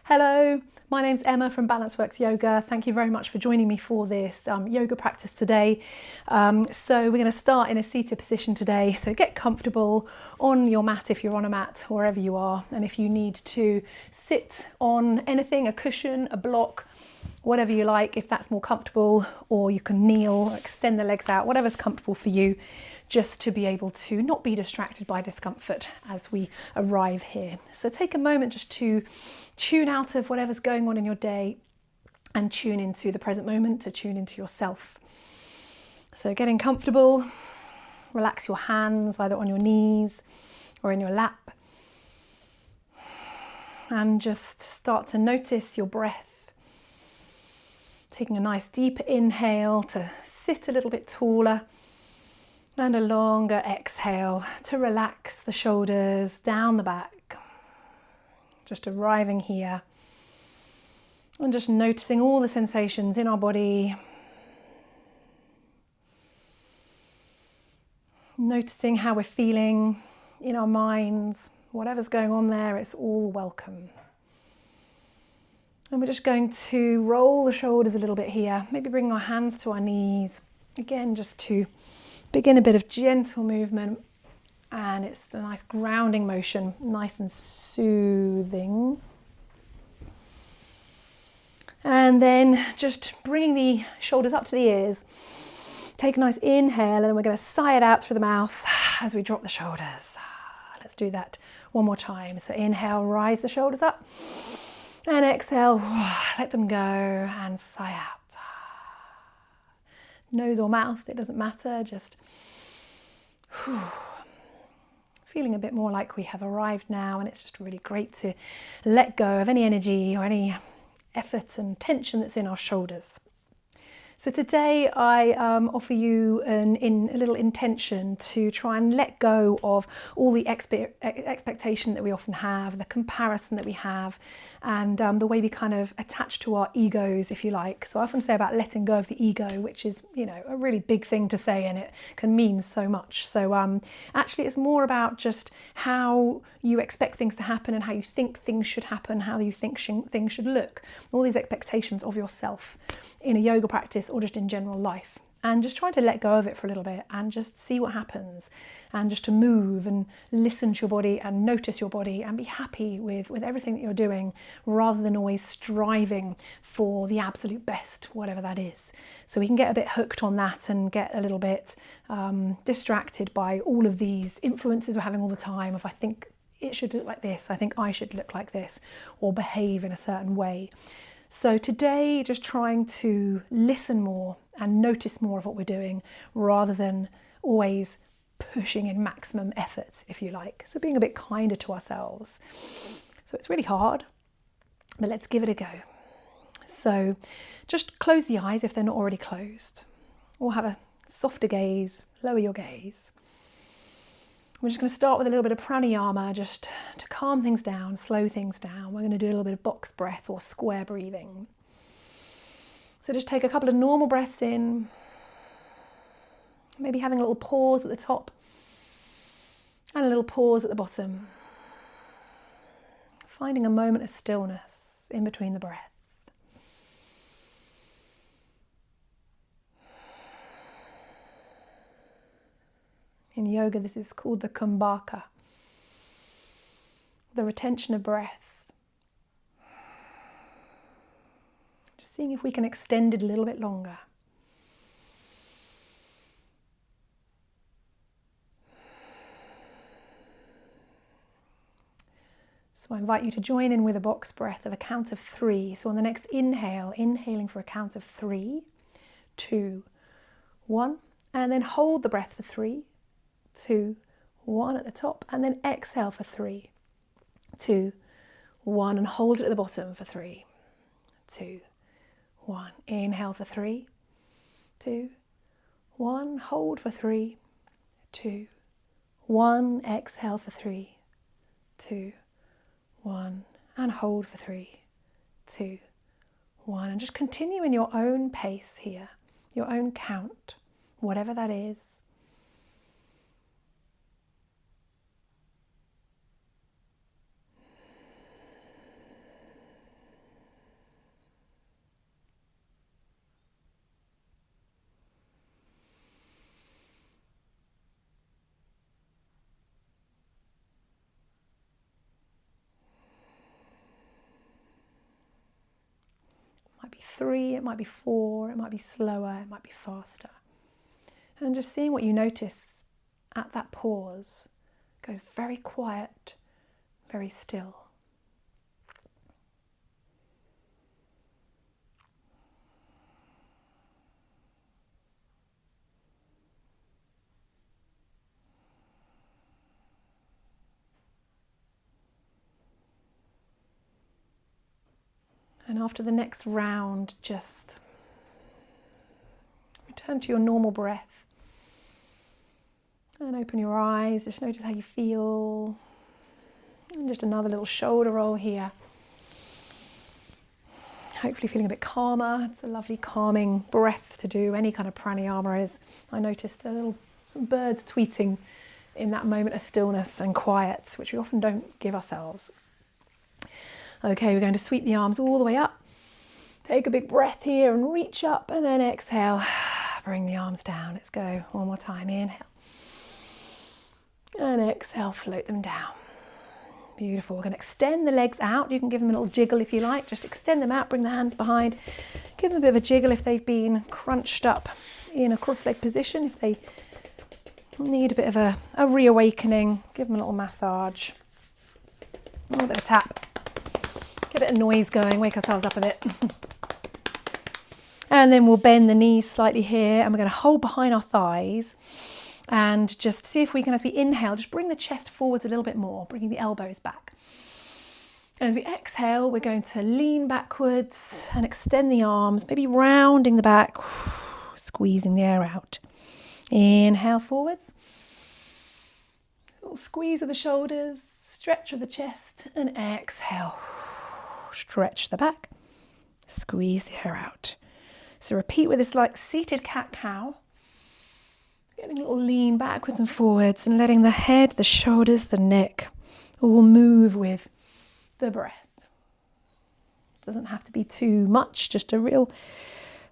Hello, my name's Emma from Balanceworks Yoga. Thank you very much for joining me for this yoga practice today. So we're going to start in a seated position today. So get comfortable on your mat if you're on a mat, wherever you are. And if you need to sit on anything, a cushion, a block, whatever you like, if that's more comfortable, or you can kneel, extend the legs out, whatever's comfortable for you, just to be able to not be distracted by discomfort as we arrive here. So take a moment just to tune out of whatever's going on in your day and tune into the present moment, to tune into yourself. So getting comfortable, relax your hands either on your knees or in your lap, and just start to notice your breath. Taking a nice deep inhale to sit a little bit taller, and a longer exhale to relax the shoulders down the back. Just arriving here and just noticing all the sensations in our body. Noticing how we're feeling in our minds. Whatever's going on there, it's all welcome. And we're just going to roll the shoulders a little bit here. Maybe bring our hands to our knees. Again, just to begin a bit of gentle movement, and it's a nice grounding motion, nice and soothing. And then just bringing the shoulders up to the ears. Take a nice inhale, and we're going to sigh it out through the mouth as we drop the shoulders. Let's do that one more time. So inhale, rise the shoulders up, and exhale, let them go and sigh out. Nose or mouth, it doesn't matter, just feeling a bit more like we have arrived now, and it's just really great to let go of any energy or any effort and tension that's in our shoulders. So today I offer you a little intention to try and let go of all the expectation that we often have, the comparison that we have, and the way we kind of attach to our egos, if you like. So I often say about letting go of the ego, which is, you know, a really big thing to say, and it can mean so much. So actually it's more about just how you expect things to happen and how you think things should happen, how you think things should look. All these expectations of yourself in a yoga practice or just in general life, and just try to let go of it for a little bit and just see what happens, and just to move and listen to your body and notice your body and be happy with everything that you're doing, rather than always striving for the absolute best, whatever that is. So we can get a bit hooked on that and get a little bit distracted by all of these influences we're having all the time of, I think it should look like this, I think I should look like this, or behave in a certain way. So today, just trying to listen more and notice more of what we're doing, rather than always pushing in maximum effort, if you like. So being a bit kinder to ourselves. So it's really hard, but let's give it a go. So just close the eyes if they're not already closed, or have a softer gaze, lower your gaze. We're just going to start with a little bit of pranayama, just to calm things down, slow things down. We're going to do a little bit of box breath or square breathing. So just take a couple of normal breaths in, maybe having a little pause at the top and a little pause at the bottom. Finding a moment of stillness in between the breath. In yoga, this is called the kumbhaka, the retention of breath. Just seeing if we can extend it a little bit longer. So I invite you to join in with a box breath of a count of 3. So on the next inhale, inhaling for a count of 3, 2, 1, and then hold the breath for 3, 2, 1 at the top, and then exhale for 3, 2, 1, and hold it at the bottom for 3, 2, 1. Inhale for 3, 2, 1. Hold for 3, 2, 1. Exhale for 3, 2, 1. And hold for 3, 2, 1. And just continue in your own pace here, your own count, whatever that is. might be 3, it might be 4, it might be slower, it might be faster. And just seeing what you notice at that pause. Goes very quiet, very still. And after the next round, just return to your normal breath and open your eyes. Just notice how you feel. And just another little shoulder roll here. Hopefully feeling a bit calmer. It's a lovely calming breath to do. Any kind of pranayama is. I noticed some birds tweeting in that moment of stillness and quiet, which we often don't give ourselves. Okay, we're going to sweep the arms all the way up. Take a big breath here and reach up, and then exhale. Bring the arms down. Let's go one more time. Inhale. And exhale, float them down. Beautiful. We're going to extend the legs out. You can give them a little jiggle if you like. Just extend them out, bring the hands behind. Give them a bit of a jiggle if they've been crunched up in a cross-leg position. If they need a bit of a reawakening, give them a little massage. A little bit of a tap. Get a bit of noise going, wake ourselves up a bit. And then we'll bend the knees slightly here, and we're going to hold behind our thighs and just see if we can, as we inhale, just bring the chest forwards a little bit more, bringing the elbows back. And as we exhale, we're going to lean backwards and extend the arms, maybe rounding the back, squeezing the air out. Inhale forwards. A little squeeze of the shoulders, stretch of the chest, and exhale. Stretch the back, squeeze the air out. So repeat with this like seated cat-cow. Getting a little lean backwards and forwards and letting the head, the shoulders, the neck all move with the breath. Doesn't have to be too much, just a real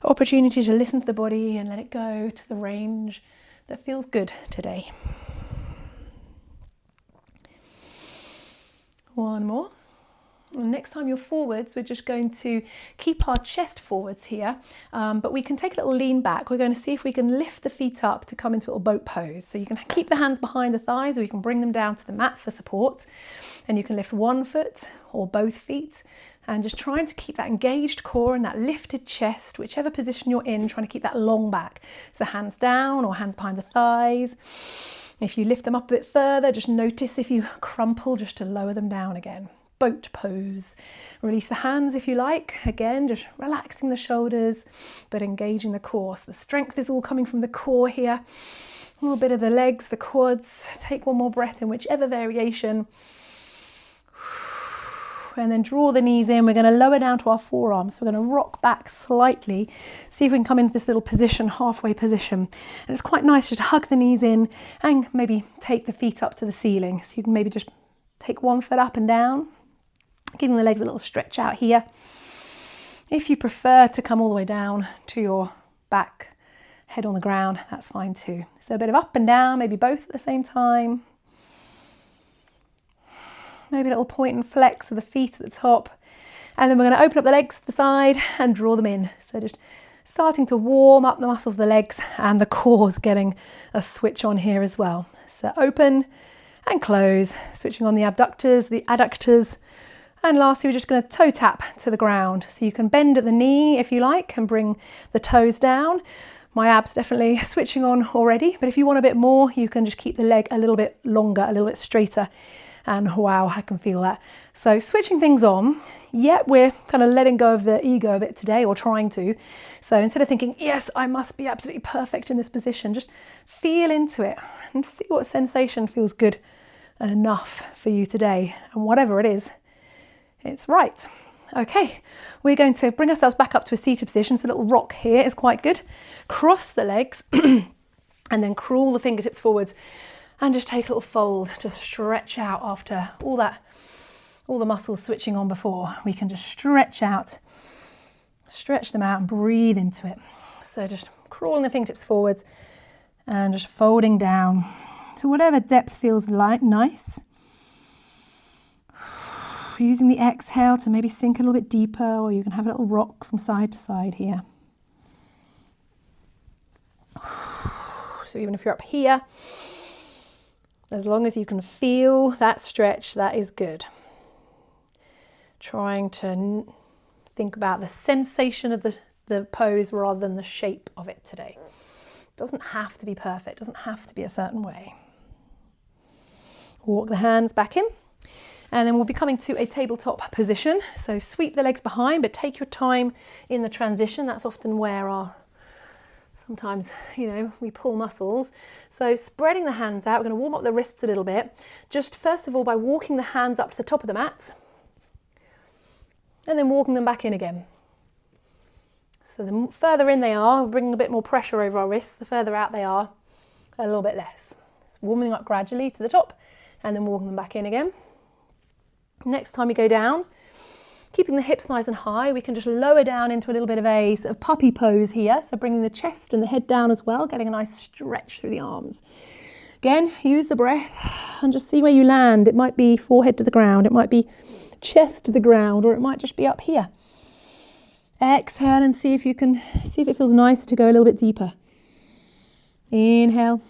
opportunity to listen to the body and let it go to the range that feels good today. One more. And next time you're forwards, we're just going to keep our chest forwards here, but we can take a little lean back. We're going to see if we can lift the feet up to come into a little boat pose. So you can keep the hands behind the thighs, or you can bring them down to the mat for support. And you can lift one foot or both feet, and just trying to keep that engaged core and that lifted chest, whichever position you're in, trying to keep that long back. So hands down or hands behind the thighs. If you lift them up a bit further, just notice if you crumple, just to lower them down again. Boat pose. Release the hands if you like. Again, just relaxing the shoulders, but engaging the core. So the strength is all coming from the core here. A little bit of the legs, the quads. Take one more breath in whichever variation. And then draw the knees in. We're going to lower down to our forearms. So we're going to rock back slightly. See if we can come into this little position, halfway position. And it's quite nice just to hug the knees in and maybe take the feet up to the ceiling. So you can maybe just take one foot up and down, giving the legs a little stretch out here. If you prefer to come all the way down to your back, head on the ground, that's fine too. So a bit of up and down, maybe both at the same time. Maybe a little point and flex of the feet at the top. And then we're going to open up the legs to the side and draw them in. So just starting to warm up the muscles of the legs, and the core's getting a switch on here as well. So open and close, switching on the abductors, the adductors. And lastly, we're just going to toe tap to the ground. So you can bend at the knee if you like and bring the toes down. My abs definitely switching on already, but if you want a bit more, you can just keep the leg a little bit longer, a little bit straighter. And wow, I can feel that. So switching things on, yet we're kind of letting go of the ego a bit today, or trying to. So instead of thinking, yes, I must be absolutely perfect in this position, just feel into it and see what sensation feels good and enough for you today. And whatever it is, it's right. Okay, we're going to bring ourselves back up to a seated position. So a little rock here is quite good. Cross the legs and then crawl the fingertips forwards. And just take a little fold to stretch out after all the muscles switching on before. We can just stretch out, stretch them out and breathe into it. So just crawling the fingertips forwards and just folding down to whatever depth feels like nice. Using the exhale to maybe sink a little bit deeper, or you can have a little rock from side to side here. So even if you're up here, as long as you can feel that stretch, that is good. Trying to think about the sensation of the pose rather than the shape of it today. It doesn't have to be perfect, it doesn't have to be a certain way. Walk the hands back in, and then we'll be coming to a tabletop position. So sweep the legs behind, but take your time in the transition. That's often where sometimes, we pull muscles. So spreading the hands out, we're going to warm up the wrists a little bit. Just first of all, by walking the hands up to the top of the mat, and then walking them back in again. So the further in they are, bringing a bit more pressure over our wrists. The further out they are, a little bit less. So warming up gradually to the top, and then walking them back in again. Next time we go down, keeping the hips nice and high, we can just lower down into a little bit of a sort of puppy pose here. So bringing the chest and the head down as well, getting a nice stretch through the arms. Again, use the breath and just see where you land. It might be forehead to the ground, it might be chest to the ground, or it might just be up here. Exhale and see if it feels nicer to go a little bit deeper. Inhale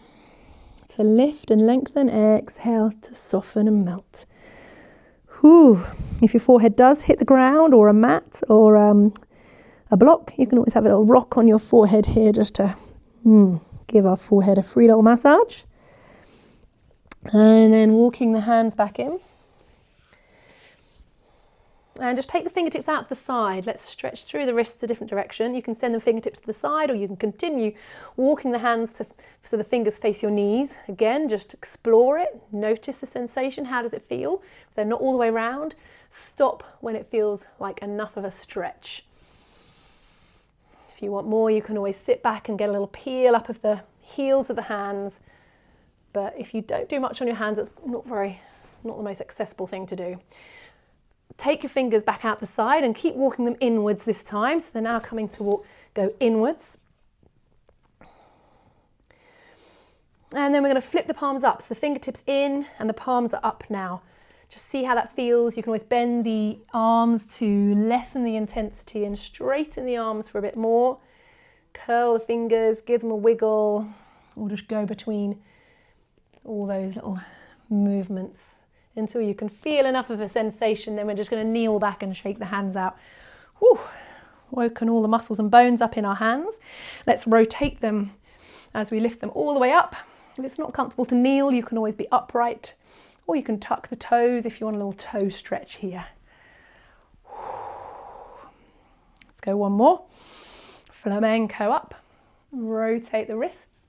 to lift and lengthen, exhale to soften and melt. Whew. If your forehead does hit the ground or a mat or a block, you can always have a little rock on your forehead here just to give our forehead a free little massage. And then walking the hands back in. And just take the fingertips out to the side. Let's stretch through the wrists a different direction. You can send the fingertips to the side, or you can continue walking the hands so the fingers face your knees. Again, just explore it. Notice the sensation. How does it feel? If they're not all the way around, stop when it feels like enough of a stretch. If you want more, you can always sit back and get a little peel up of the heels of the hands. But if you don't do much on your hands, it's not the most accessible thing to do. Take your fingers back out the side and keep walking them inwards this time. So they're now coming to go inwards. And then we're going to flip the palms up. So the fingertips in and the palms are up now. Just see how that feels. You can always bend the arms to lessen the intensity and straighten the arms for a bit more. Curl the fingers, give them a wiggle, or just go between all those little movements until you can feel enough of a sensation. Then we're just going to kneel back and shake the hands out. Whew. Woken all the muscles and bones up in our hands. Let's rotate them as we lift them all the way up. If it's not comfortable to kneel, you can always be upright, or you can tuck the toes if you want a little toe stretch here. Let's go one more. Flamenco up. Rotate the wrists.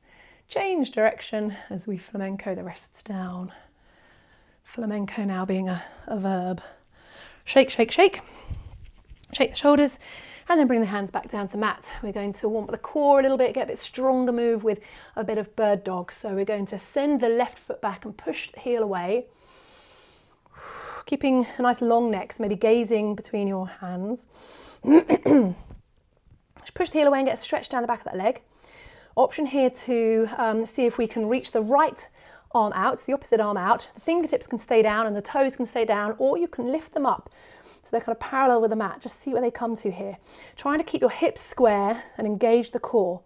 Change direction as we flamenco the wrists down. Flamenco now being a verb. Shake, shake, shake. Shake the shoulders, and then bring the hands back down to the mat. We're going to warm up the core a little bit, get a bit stronger move with a bit of bird dog. So we're going to send the left foot back and push the heel away. Keeping a nice long neck, so maybe gazing between your hands. Just push the heel away and get a stretch down the back of that leg. Option here to see if we can reach the right arm out, so the opposite arm out. The fingertips can stay down and the toes can stay down, or you can lift them up so they're kind of parallel with the mat. Just see where they come to here. Trying to keep your hips square and engage the core.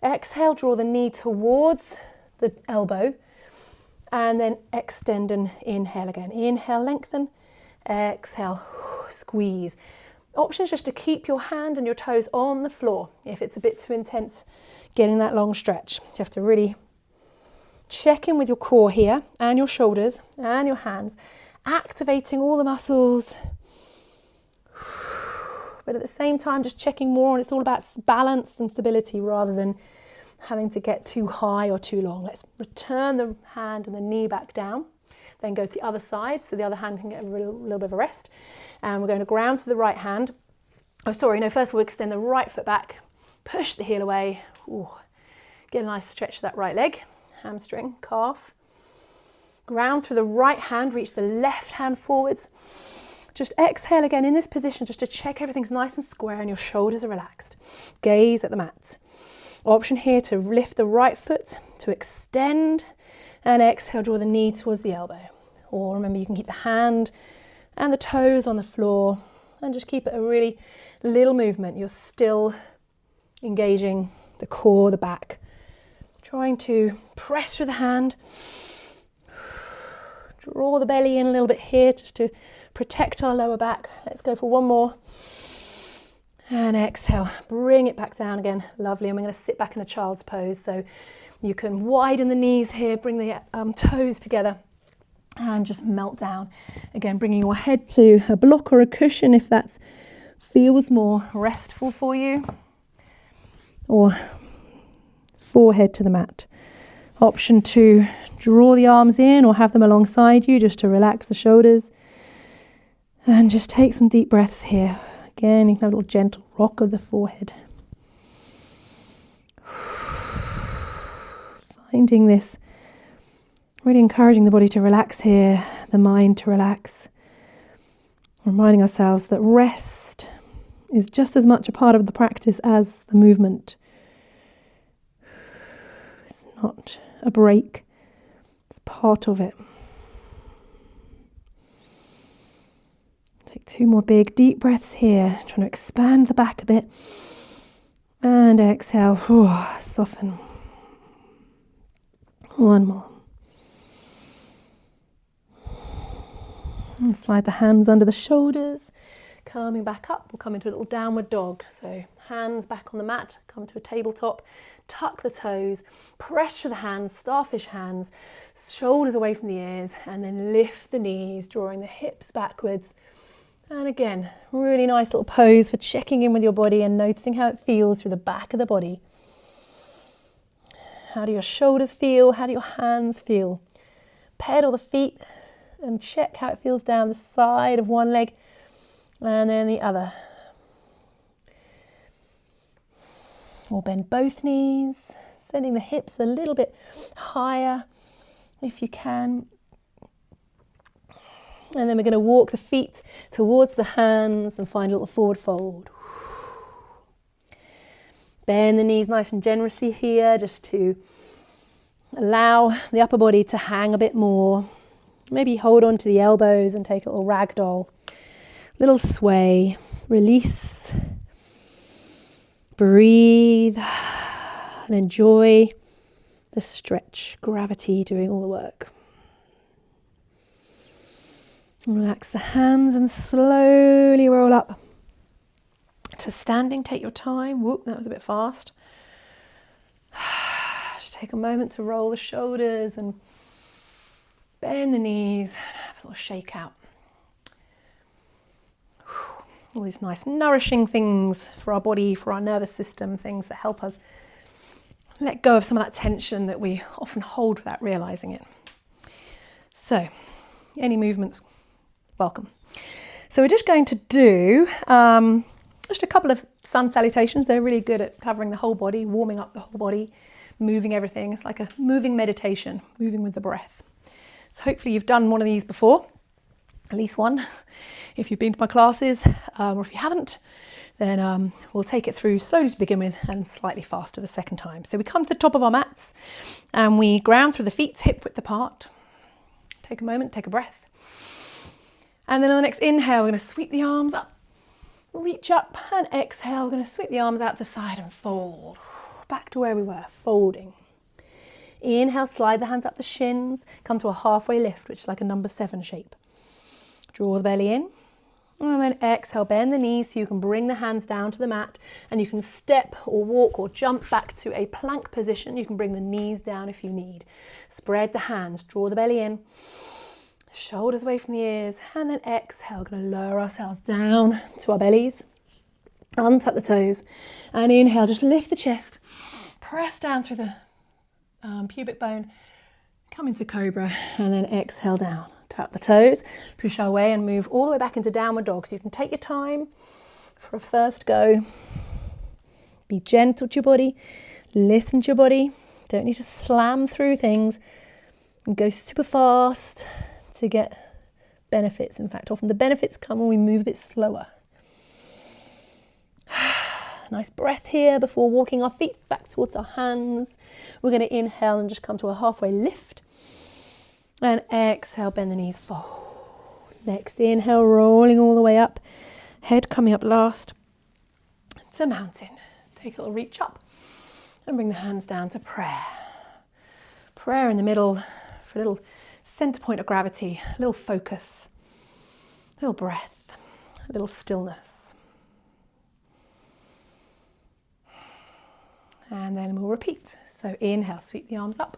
Exhale, draw the knee towards the elbow, and then extend and inhale again. Inhale, lengthen. Exhale, squeeze. Option is just to keep your hand and your toes on the floor if it's a bit too intense getting that long stretch. So you have to really check in with your core here, and your shoulders and your hands, activating all the muscles. But at the same time, just checking more, and it's all about balance and stability rather than having to get too high or too long. Let's return the hand and the knee back down. Then go to the other side, so the other hand can get a little bit of a rest. And we're going to ground to the right hand. First we'll extend the right foot back, push the heel away. Ooh. Get a nice stretch of that right leg, hamstring, calf. Ground through the right hand, reach the left hand forwards. Just exhale again in this position, just to check everything's nice and square and your shoulders are relaxed. Gaze at the mat. Option here to lift the right foot, to extend, and exhale, draw the knee towards the elbow. Or remember, you can keep the hand and the toes on the floor, and just keep it a really little movement. You're still engaging the core, the back. Trying to press through the hand. Draw the belly in a little bit here just to protect our lower back. Let's go for one more. And exhale, bring it back down again. Lovely. And we're going to sit back in a child's pose. So you can widen the knees here, bring the toes together and just melt down. Again, bringing your head to a block or a cushion if that feels more restful for you. Or forehead to the mat. Option to draw the arms in or have them alongside you just to relax the shoulders. And just take some deep breaths here. Again, you can have a little gentle rock of the forehead. Finding this, really encouraging the body to relax here, the mind to relax. Reminding ourselves that rest is just as much a part of the practice as the movement. It's not a break, it's part of it. Take 2 more big deep breaths here, trying to expand the back a bit. And exhale, soften. 1 more. And slide the hands under the shoulders. Coming back up, we'll come into a little downward dog. So hands back on the mat, come to a tabletop, tuck the toes, press through the hands, starfish hands, shoulders away from the ears, and then lift the knees, drawing the hips backwards. And again, really nice little pose for checking in with your body and noticing how it feels through the back of the body. How do your shoulders feel? How do your hands feel? Pedal the feet and check how it feels down the side of one leg and then the other. Or bend both knees, sending the hips a little bit higher if you can. And then we're going to walk the feet towards the hands and find a little forward fold. Bend the knees nice and generously here just to allow the upper body to hang a bit more. Maybe hold on to the elbows and take a little ragdoll. Little sway, release, breathe, and enjoy the stretch, gravity doing all the work. Relax the hands and slowly roll up to standing. Take your time. Whoop, that was a bit fast. Just take a moment to roll the shoulders and bend the knees. Have a little shake out. All these nice nourishing things for our body, for our nervous system, things that help us let go of some of that tension that we often hold without realizing it. So, any movements, welcome. So we're just going to do just a couple of sun salutations. They're really good at covering the whole body, warming up the whole body, moving everything. It's like a moving meditation, moving with the breath. So hopefully you've done one of these before, at least one. If you've been to my classes, or if you haven't, then we'll take it through slowly to begin with and slightly faster the second time. So we come to the top of our mats and we ground through the feet hip width apart. Take a moment, take a breath. And then on the next inhale, we're going to sweep the arms up, reach up, and exhale. We're going to sweep the arms out the side and fold. Back to where we were, folding. Inhale, slide the hands up the shins, come to a halfway lift, which is like a number 7 shape. Draw the belly in, and then exhale, bend the knees so you can bring the hands down to the mat, and you can step or walk or jump back to a plank position. You can bring the knees down if you need. Spread the hands, draw the belly in, shoulders away from the ears, and then exhale, going to lower ourselves down to our bellies, untuck the toes, and inhale, just lift the chest, press down through the pubic bone, come into cobra, and then exhale down, tuck the toes, push our way and move all the way back into downward dog. So you can take your time for a first go, be gentle to your body, listen to your body, don't need to slam through things and go super fast to get benefits. In fact, often the benefits come when we move a bit slower. Nice breath here before walking our feet back towards our hands. We're going to inhale and just come to a halfway lift. And exhale, bend the knees, fold. Next inhale, rolling all the way up, head coming up last to mountain. Take a little reach up and bring the hands down to prayer. Prayer in the middle for a little center point of gravity, a little focus, a little breath, a little stillness. And then we'll repeat. So inhale, sweep the arms up.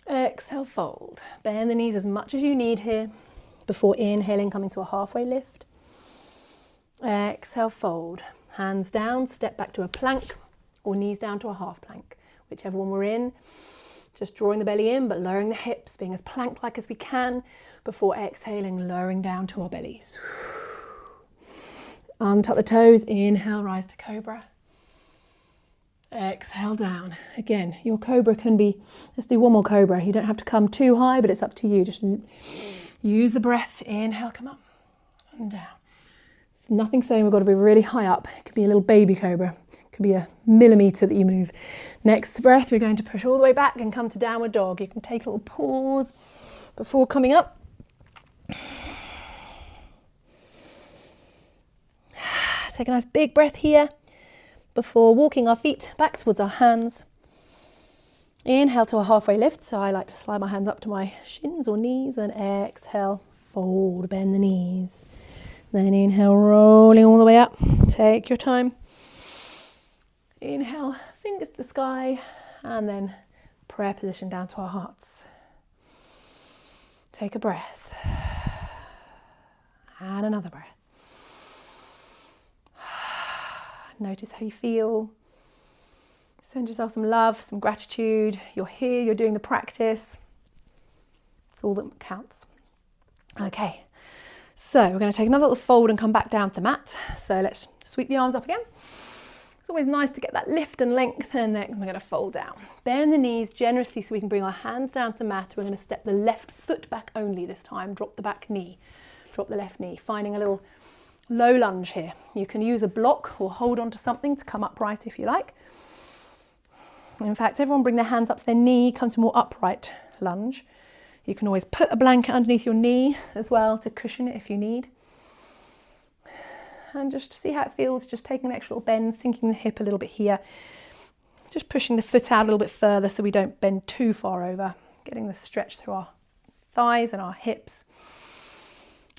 Exhale, fold. Bend the knees as much as you need here before inhaling, coming to a halfway lift. Exhale, fold. Hands down, step back to a plank or knees down to a half plank, whichever one we're in. Just drawing the belly in, but lowering the hips, being as plank-like as we can before exhaling, lowering down to our bellies. Untuck the toes, inhale, rise to cobra. Exhale down. Again, your cobra can be, let's do one more cobra. You don't have to come too high, but it's up to you. Just use the breath to inhale, come up and down. It's nothing saying we've got to be really high up. It could be a little baby cobra. It could be a millimetre that you move. Next breath, we're going to push all the way back and come to downward dog. You can take a little pause before coming up. Take a nice big breath here before walking our feet back towards our hands. Inhale to a halfway lift. So I like to slide my hands up to my shins or knees, and exhale, fold, bend the knees. Then inhale, rolling all the way up. Take your time. Inhale, fingers to the sky, and then prayer position down to our hearts. Take a breath. And another breath. Notice how you feel. Send yourself some love, some gratitude. You're here, you're doing the practice. It's all that counts. Okay, so we're going to take another little fold and come back down to the mat. So let's sweep the arms up again. It's always nice to get that lift and length, and next we're going to fold down. Bend the knees generously so we can bring our hands down to the mat. We're going to step the left foot back only this time. Drop the back knee. Drop the left knee, finding a little low lunge here. You can use a block or hold on to something to come upright if you like. In fact, everyone bring their hands up to their knee, come to more upright lunge. You can always put a blanket underneath your knee as well to cushion it if you need. And just to see how it feels, just taking an extra little bend, sinking the hip a little bit here. Just pushing the foot out a little bit further so we don't bend too far over. Getting the stretch through our thighs and our hips.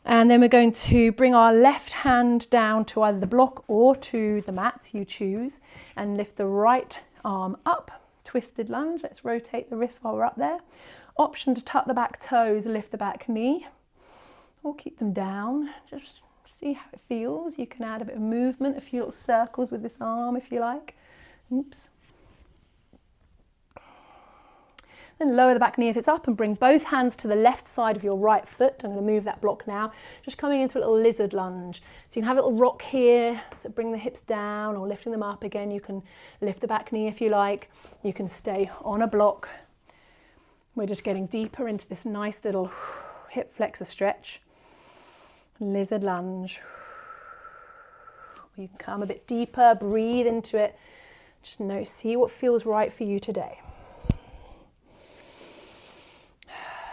And then we're going to bring our left hand down to either the block or to the mat, you choose, and lift the right arm up, twisted lunge. Let's rotate the wrist while we're up there. Option to tuck the back toes, lift the back knee, or keep them down. Just see how it feels. You can add a bit of movement, a few little circles with this arm if you like. Oops. Then lower the back knee if it's up and bring both hands to the left side of your right foot. I'm going to move that block now. Just coming into a little lizard lunge. So you can have a little rock here, so bring the hips down or lifting them up again. You can lift the back knee if you like. You can stay on a block. We're just getting deeper into this nice little hip flexor stretch. Lizard lunge. You can come a bit deeper, breathe into it. Just see what feels right for you today.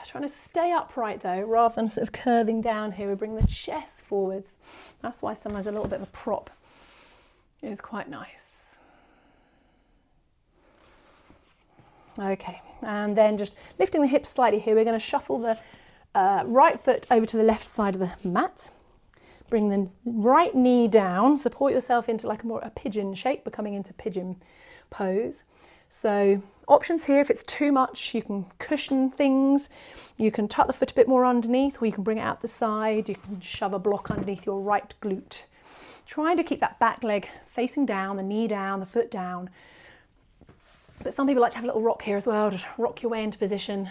Trying to stay upright though, rather than sort of curving down here. We bring the chest forwards. That's why sometimes a little bit of a prop is quite nice. Okay, and then just lifting the hips slightly here, we're going to shuffle the right foot over to the left side of the mat. Bring the right knee down, support yourself into like a pigeon shape. We're coming into pigeon pose. So options here, if it's too much, you can cushion things. You can tuck the foot a bit more underneath, or you can bring it out the side. You can shove a block underneath your right glute. Trying to keep that back leg facing down, the knee down, the foot down. But some people like to have a little rock here as well. Just rock your way into position.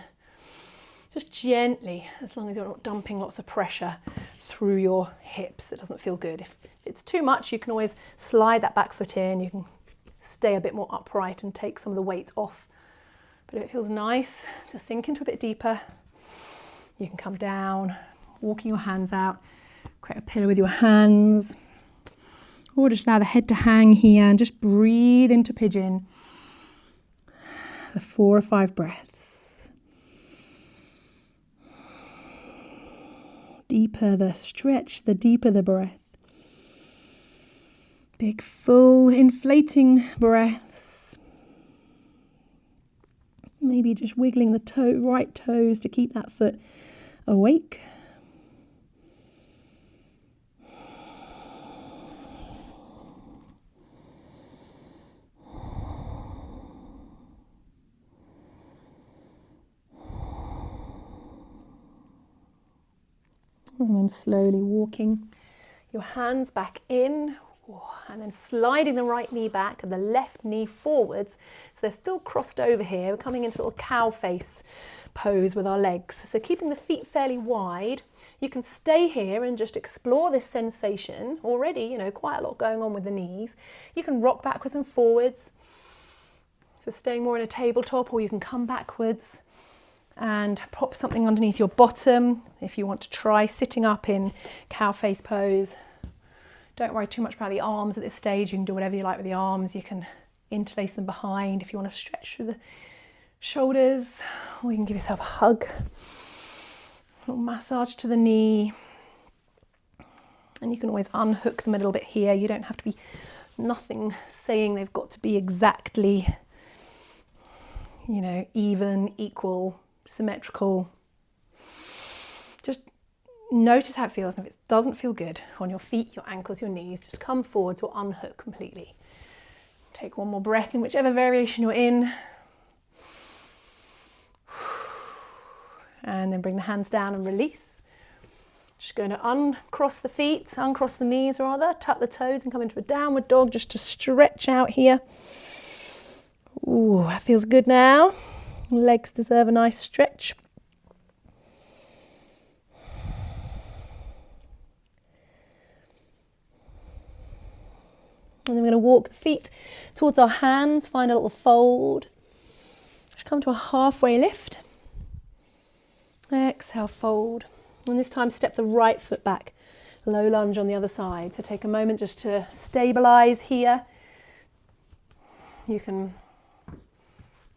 Just gently, as long as you're not dumping lots of pressure through your hips. It doesn't feel good. If it's too much, you can always slide that back foot in. You can stay a bit more upright and take some of the weight off. But if it feels nice to sink into a bit deeper, you can come down, walking your hands out, create a pillow with your hands, or just allow the head to hang here and just breathe into pigeon for 4 or 5 breaths. deeper the stretch, the deeper the breath. Big, full, inflating breaths. Maybe just wiggling the right toes to keep that foot awake. And then slowly walking your hands back in, and then sliding the right knee back and the left knee forwards. So they're still crossed over here. We're coming into a little cow face pose with our legs. So keeping the feet fairly wide. You can stay here and just explore this sensation. Already, quite a lot going on with the knees. You can rock backwards and forwards. So staying more in a tabletop, or you can come backwards and pop something underneath your bottom if you want to try sitting up in cow face pose. Don't worry too much about the arms at this stage. You can do whatever you like with the arms. You can interlace them behind if you want to stretch through the shoulders, or you can give yourself a hug, a little massage to the knee. And you can always unhook them a little bit here. You don't have to be, nothing saying they've got to be exactly, even, equal, symmetrical. Just notice how it feels, and if it doesn't feel good on your feet, your ankles, your knees, just come forwards or unhook completely. Take one more breath in whichever variation you're in. And then bring the hands down and release. Just going to uncross the feet, uncross the knees rather, tuck the toes and come into a downward dog just to stretch out here. Ooh, that feels good now. Legs deserve a nice stretch. And then we're going to walk the feet towards our hands, find a little fold. Just come to a halfway lift. Exhale, fold. And this time step the right foot back. Low lunge on the other side. So take a moment just to stabilize here. You can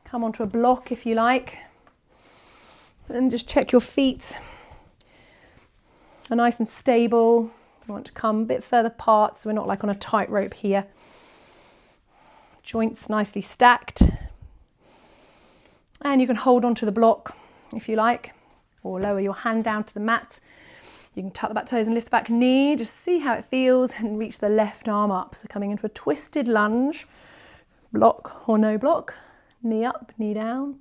come onto a block if you like. And just check your feet are nice and stable. You want to come a bit further apart so we're not like on a tightrope here. Joints nicely stacked. And you can hold onto the block if you like, or lower your hand down to the mat. You can tuck the back toes and lift the back knee. Just see how it feels and reach the left arm up. So coming into a twisted lunge, block or no block, knee up, knee down.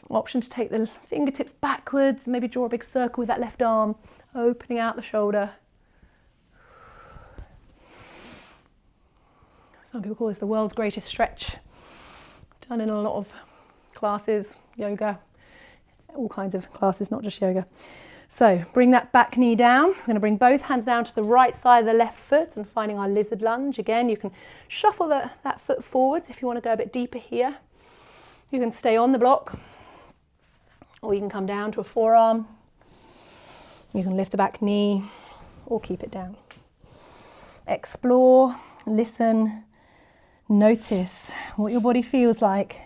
Option to take the fingertips backwards, maybe draw a big circle with that left arm, opening out the shoulder. Some people call this the world's greatest stretch. Done in a lot of classes, yoga, all kinds of classes, not just yoga. So bring that back knee down. We're going to bring both hands down to the right side of the left foot and finding our lizard lunge. Again, you can shuffle that foot forwards if you want to go a bit deeper here. You can stay on the block, or you can come down to a forearm. You can lift the back knee or keep it down. Explore, listen, notice what your body feels like.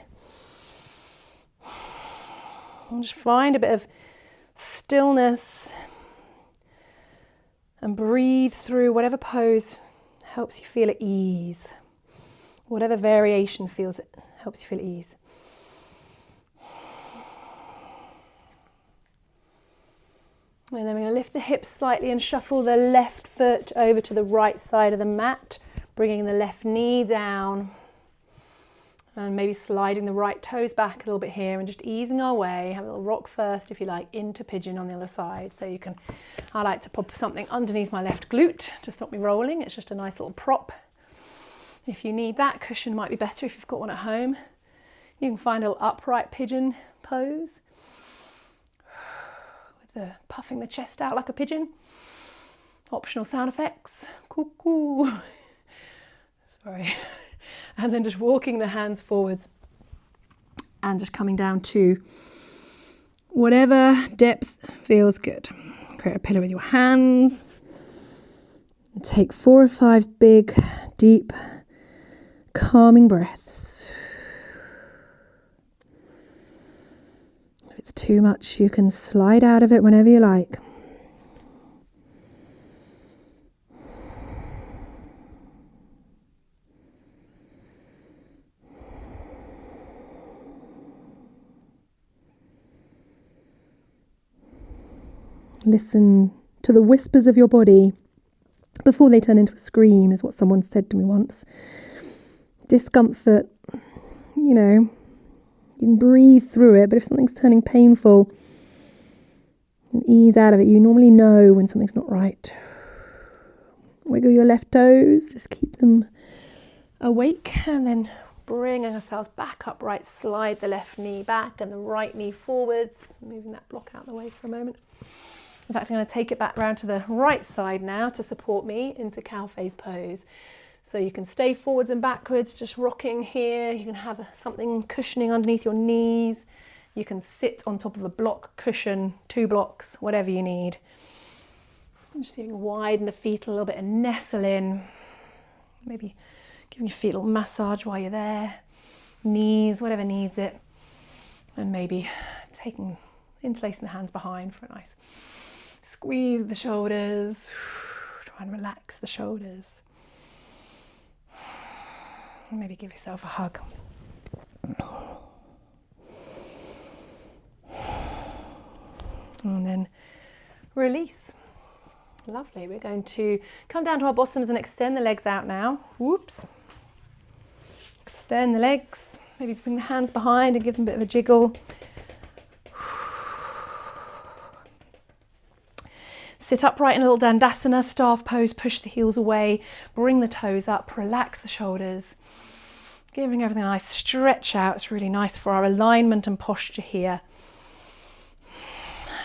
And just find a bit of stillness and breathe through whatever pose helps you feel at ease. Whatever variation helps you feel at ease. And then we're going to lift the hips slightly and shuffle the left foot over to the right side of the mat, bringing the left knee down and maybe sliding the right toes back a little bit here and just easing our way. Have a little rock first if you like, into pigeon on the other side. So you can, I like to pop something underneath my left glute to stop me rolling. It's just a nice little prop. If you need that, cushion might be better if you've got one at home. You can find a little upright pigeon pose. Puffing the chest out like a pigeon. Optional sound effects. Cuckoo. Sorry. And then just walking the hands forwards and just coming down to whatever depth feels good. Create a pillow with your hands. And take 4 or 5 big, deep, calming breaths. If it's too much, you can slide out of it whenever you like. Listen to the whispers of your body before they turn into a scream, is what someone said to me once. Discomfort, you can breathe through it, but if something's turning painful, and ease out of it. You normally know when something's not right. Wiggle your left toes, just keep them awake, and then bringing ourselves back upright, slide the left knee back and the right knee forwards, moving that block out of the way for a moment. In fact, I'm going to take it back round to the right side now to support me into cow face pose. So you can stay forwards and backwards, just rocking here. You can have something cushioning underneath your knees. You can sit on top of a block cushion, 2 blocks, whatever you need. And just even widen the feet a little bit and nestle in. Maybe giving your feet a little massage while you're there. Knees, whatever needs it. And maybe interlacing the hands behind for a nice squeeze the shoulders. Try and relax the shoulders. And maybe give yourself a hug. And then release. Lovely. We're going to come down to our bottoms and extend the legs out now. Whoops. Extend the legs. Maybe bring the hands behind and give them a bit of a jiggle. Sit upright in a little dandasana, staff pose, push the heels away, bring the toes up, relax the shoulders, giving everything a nice stretch out. It's really nice for our alignment and posture here.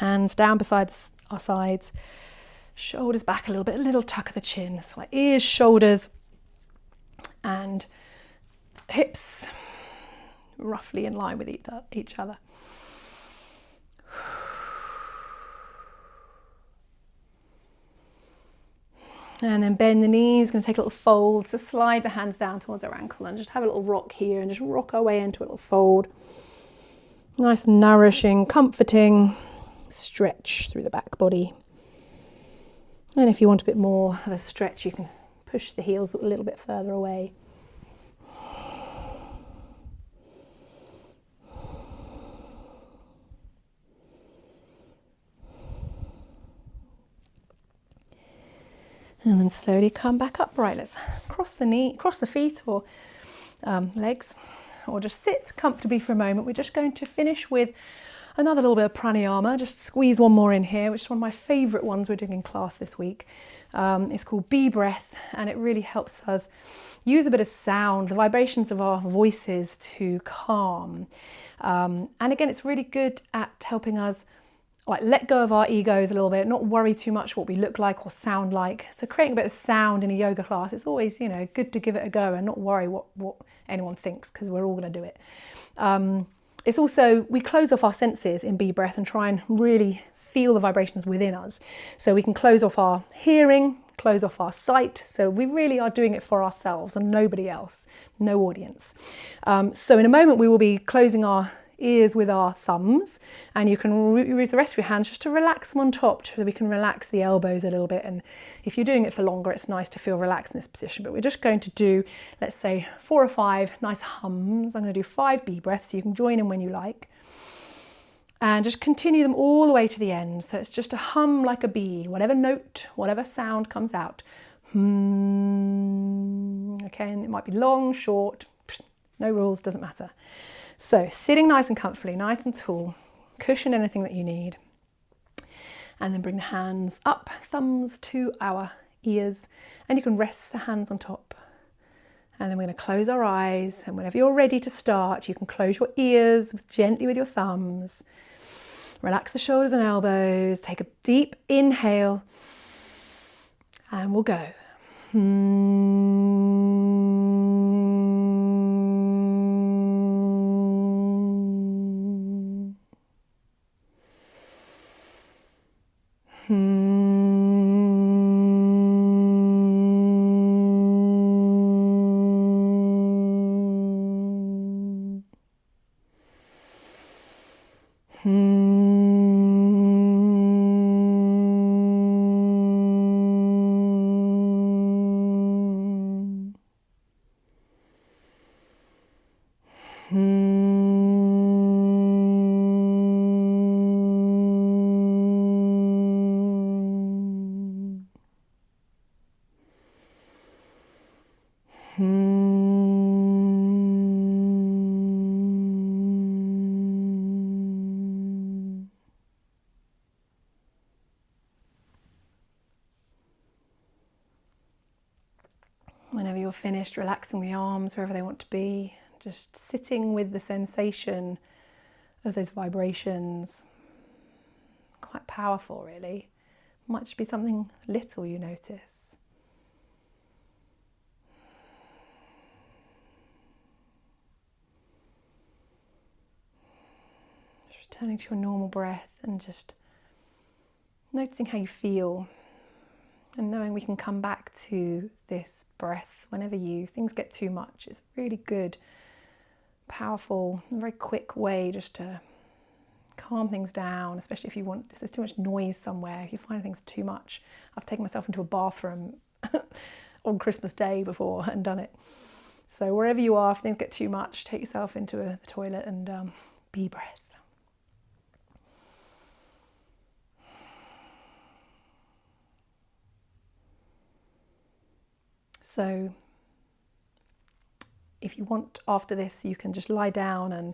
Hands down beside our sides, shoulders back a little tuck of the chin, so like ears, shoulders and hips roughly in line with each other. And then bend the knees, going to take a little fold, so slide the hands down towards our ankle and just have a little rock here and just rock our way into a little fold. Nice, nourishing, comforting stretch through the back body. And if you want a bit more of a stretch, you can push the heels a little bit further away. And then slowly come back upright. Let's cross the feet or legs, or just sit comfortably for a moment. We're just going to finish with another little bit of pranayama. Just squeeze one more in here, which is one of my favourite ones we're doing in class this week. It's called Bee Breath, and it really helps us use a bit of sound, the vibrations of our voices to calm. And again, it's really good at helping us let go of our egos a little bit, not worry too much what we look like or sound like. So creating a bit of sound in a yoga class, it's always, good to give it a go and not worry what anyone thinks, because we're all going to do it. It's also, we close off our senses in Bee Breath and try and really feel the vibrations within us. So we can close off our hearing, close off our sight. So we really are doing it for ourselves and nobody else, no audience. So in a moment we will be closing our ears with our thumbs, and you can use the rest of your hands just to relax them on top, so we can relax the elbows a little bit. And if you're doing it for longer, it's nice to feel relaxed in this position. But we're just going to do, let's say, 4 or 5 nice hums. I'm going to do 5 bee breaths, so you can join in when you like, and just continue them all the way to the end. So it's just a hum like a bee, whatever note, whatever sound comes out. Okay, and it might be long, short, no rules, doesn't matter. So sitting nice and comfortably, nice and tall, cushion anything that you need. And then bring the hands up, thumbs to our ears, and you can rest the hands on top. And then we're going to close our eyes, and whenever you're ready to start, you can close your ears gently with your thumbs. Relax the shoulders and elbows, take a deep inhale, and we'll go. Whenever you're finished, relaxing the arms wherever they want to be, just sitting with the sensation of those vibrations. Quite powerful, really. Might just be something little you notice. Just returning to your normal breath and just noticing how you feel. And knowing we can come back to this breath whenever things get too much. It's a really good, powerful, very quick way just to calm things down, especially if there's too much noise somewhere, if you find things too much. I've taken myself into a bathroom on Christmas Day before and done it. So wherever you are, if things get too much, take yourself into the toilet and be breath. So if you want, after this, you can just lie down and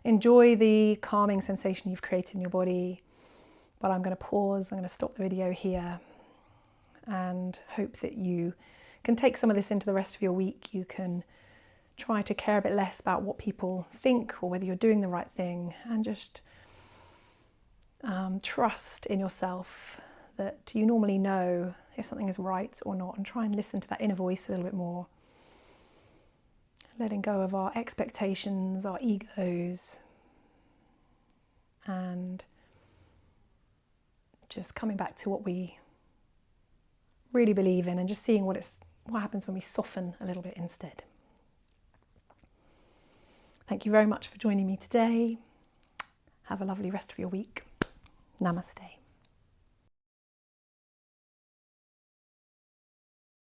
enjoy the calming sensation you've created in your body. But I'm going to pause, I'm going to stop the video here and hope that you can take some of this into the rest of your week. You can try to care a bit less about what people think or whether you're doing the right thing, and just trust in yourself that you normally know if something is right or not, and try and listen to that inner voice a little bit more. Letting go of our expectations, our egos, and just coming back to what we really believe in, and just seeing what happens when we soften a little bit instead. Thank you very much for joining me today. Have a lovely rest of your week. Namaste.